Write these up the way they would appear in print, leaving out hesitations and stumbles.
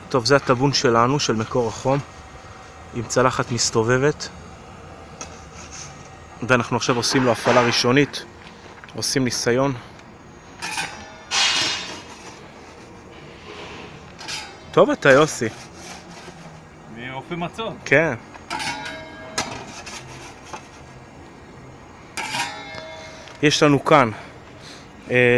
טוב, זה הטבון שלנו, של מקור החום, עם צלחת מסתובבת. ואנחנו עכשיו עושים לו הפעלה ראשונית, עושים ניסיון. טוב אתה יוסי. מאופי מצון. כן. יש לנו כאן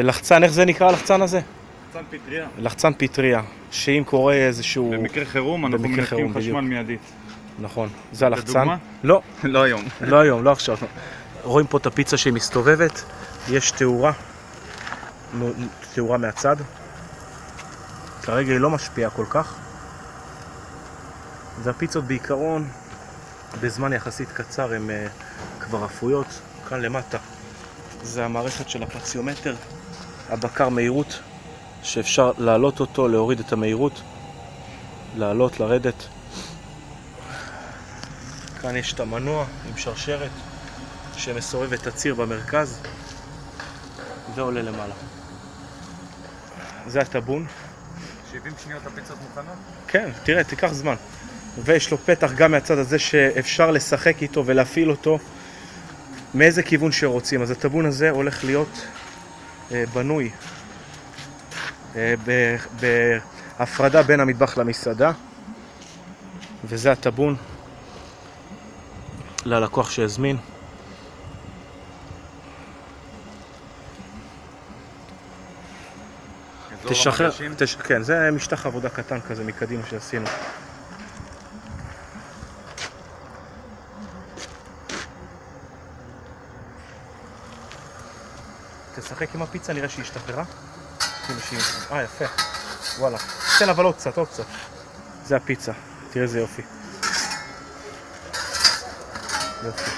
לחצן, איך זה נקרא הלחצן הזה? לחצן פטריה. לחצן פטריה, שאם קורה איזשהו... במקרה חירום אנחנו מנקים חשמל מיידית. נכון, זה הלחצן. לדוגמה? לא. לא היום. לא היום, לא עכשיו. רואים פה את הפיצה שהיא מסתובבת, יש תאורה מהצד. כרגע היא לא משפיעה כל כך. והפיצות בעיקרון, בזמן יחסית קצר הן כבר אפויות. כאן למטה זה המערכת של הפציומטר, הבקר מהירות, שאפשר לעלות אותו, להוריד את המהירות, לעלות, לרדת. כאן יש את המנוע עם שרשרת שמסובב את הציר במרכז ועולה למעלה. זה הטבון. 70 שניות הפיצות מוכנות? כן, תראה, תיקח זמן. ויש לו פתח גם מהצד הזה שאפשר לשחק איתו ולהפעיל אותו מאיזה כיוון שרוצים. אז הטבון הזה הולך להיות בנוי בהפרדה בין המטבח למסעדה, וזה הטבון ללקוח שהזמין. תשחרר, כן, זה משטח עבודה קטן כזה מקדימה שעשינו. תשחק עם הפיצה, נראה שהיא השתחררה. יפה. וואלה. תן אבל עוד קצת, עוד קצת. זה הפיצה. תראה איזה יופי. יופי.